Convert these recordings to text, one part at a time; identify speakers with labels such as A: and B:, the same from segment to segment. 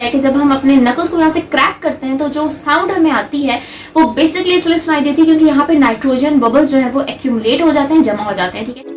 A: है कि जब हम अपने नकल्स को यहाँ से क्रैक करते हैं तो जो साउंड हमें आती है वो बेसिकली इसलिए सुनाई देती है क्योंकि यहाँ पे नाइट्रोजन बबल्स जो है वो एक्यूमुलेट हो जाते हैं, जमा हो जाते हैं। ठीक है,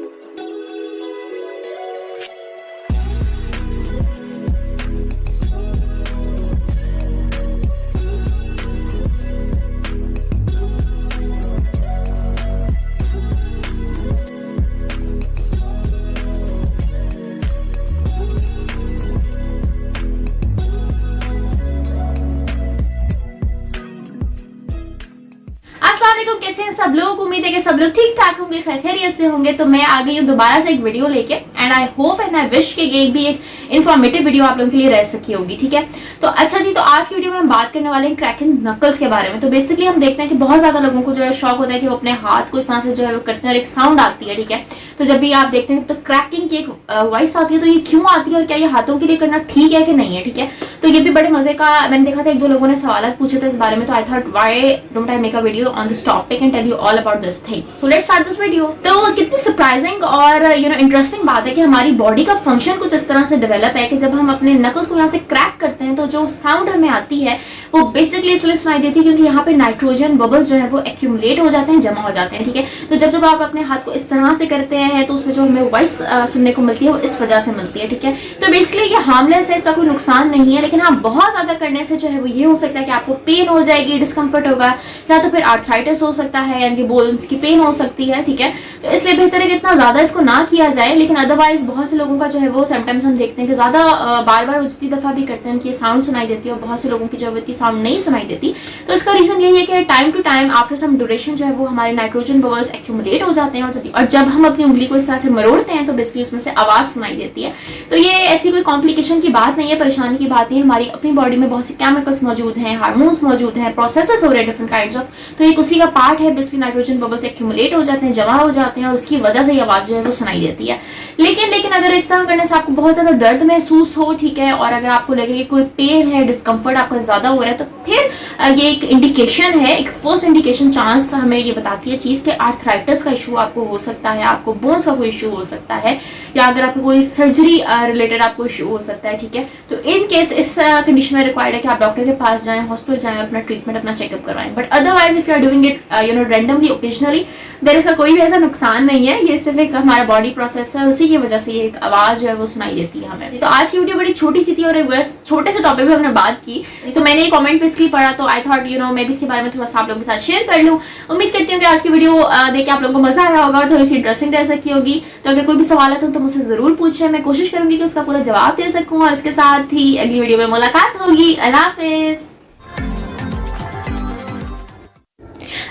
A: अस्सलामुअलैकुम, कैसे हैं सब लोग। उम्मीद है कि सब लोग ठीक ठाक होंगे, खैरियत से होंगे। तो मैं आ गई हूँ दोबारा से एक वीडियो लेके and I hope and I wish कि ये भी एक इन्फॉर्मेटिव वीडियो आप लोगों के लिए रह सकी होगी। ठीक है, तो अच्छा जी, तो आज की वीडियो में हम बात करने वाले हैं क्रैकिंग नकल्स के बारे में। तो बेसिकली हम देखते हैं कि बहुत ज्यादा लोगों को जो है शौक होता है कि वो अपने हाथ को इस तरह से जो है वो करते हैं और एक साउंड आती है। ठीक है, तो जब भी आप देखते हैं तो क्रैकिंग की एक वॉइस आती है, तो ये क्यों आती है और क्या ये हाथों के लिए करना ठीक है कि नहीं है। ठीक है, तो ये भी बड़े मजे का, मैंने देखा था एक दो लोगों ने सवाल पूछे थे इस बारे में, तो I thought why don't I make a video on this topic and tell you all about this thing. So let's start this video. तो कितनी सरप्राइजिंग और इंटरेस्टिंग बात है कि हमारी बॉडी का फंक्शन कुछ इस तरह से डेवलप है कि जब हम अपने नकल्स को यहाँ से क्रैक करते हैं तो जो साउंड हमें आती है वो बेसिकली इसलिए सुनाई देती है क्योंकि यहाँ पे नाइट्रोजन बबल्स जो है वो एक्यूमुलेट हो जाते हैं, जमा हो जाते हैं। ठीक है, तो जब आप अपने हाथ को इस तरह से करते हैं तो उसमें जो हमें वॉइस सुनने को मिलती है वो इस वजह से मिलती है। ठीक है, तो बेसिकली ये हार्मलेस है, इसका कोई नुकसान नहीं है, लेकिन हाँ बहुत ज्यादा करने से जो है वो ये हो सकता है कि आपको पेन हो जाएगी, डिस्कम्फर्ट होगा, या तो फिर आर्थराइटिस हो सकता है, यानी कि बोन्स की पेन हो सकती है। ठीक है, तो इसलिए बेहतर है कि इतना ज्यादा इसको ना किया जाए, लेकिन अदरवाइज बहुत से लोगों का जो है वो समटाइम्स हम देखते हैं कि ज्यादा बार बार जितनी दफा भी करते हैं उनकी साउंड सुनाई देती है और बहुत से लोगों की जो है इतनी साउंड नहीं सुनाई देती। तो इसका रीजन यही है कि time to time after some duration जो है वो हमारे नाइट्रोजन बबल्स एक्यूमुलेट हो जाते हैं और जब हम अपनी उंगली को इस तरह से मरोड़ते हैं तो बेसिकली उसमें से आवाज सुनाई देती है। तो ये ऐसी कोई कॉम्प्लिकेशन की बात नहीं है, परेशानी की बात नहीं है। हमारी अपनी बॉडी में बहुत से केमिकल्स मौजूद हैं, हार्मोन्स मौजूद हैं, प्रोसेसेस हो रहे हैं डिफरेंट काइंड्स ऑफ, तो ये उसी का पार्ट है। बेसिकली नाइट्रोजन बबल्स एक्यूमुलेट हो जाते हैं, जमा हो जाते हैं और उसकी वजह से ये आवाज जो है वो सुनाई देती है। लेकिन अगर इस तरह करने से आपको बहुत ज्यादा दर्द महसूस हो, ठीक है, और अगर आपको लगे कि कोई पेन है, डिस्कम्फर्ट आपका ज्यादा हो रहा है, तो फिर ये एक इंडिकेशन है, एक फर्स्ट इंडिकेशन चांस हमें ये बताती है चीज के आर्थराइटिस का इशू आपको हो सकता है, आपको बोन्स का कोई इशू हो सकता है, या अगर आपको कोई सर्जरी रिलेटेड आपको इशू हो सकता है। ठीक है, तो इन केस इस कंडीशन में रिक्वायर्ड है कि आप डॉक्टर के पास जाएं, हॉस्पिटल जाएं, अपना ट्रीटमेंट, अपना चेकअप करवाएं। But otherwise if you are doing it randomly occasionally, there इसका कोई भी ऐसा नुकसान नहीं है। ये सिर्फ एक हमारा बॉडी प्रोसेस है, उसी की वजह से ये एक आवाज जो है वो सुनाई देती है हमें। तो आज की वीडियो बड़ी छोटी सी थी और छोटे से टॉपिक पे हमने बात की, तो मैंने ये कमेंट पे इसलिए पढ़ा, तो आई थॉट मैं भी इसके बारे में थोड़ा सा आप लोगों के साथ शेयर कर लूं। उम्मीद करती हूँ कि आज की वीडियो देख के आप लोगों को मजा आया होगा और थोड़ी सी इंटरेस्टिंग रह सकी होगी। तो अगर कोई भी सवाल है तो मुझसे जरूर पूछे, मैं कोशिश करूंगी कि उसका पूरा जवाब दे सकूं। और इसके साथ ही अगली वीडियो में मुलाकात होगी। अल्लाह हाफिज।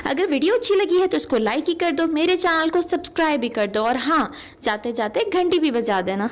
A: अगर वीडियो अच्छी लगी है तो इसको लाइक ही कर दो, मेरे चैनल को सब्सक्राइब भी कर दो, और हाँ, जाते जाते घंटी भी बजा देना।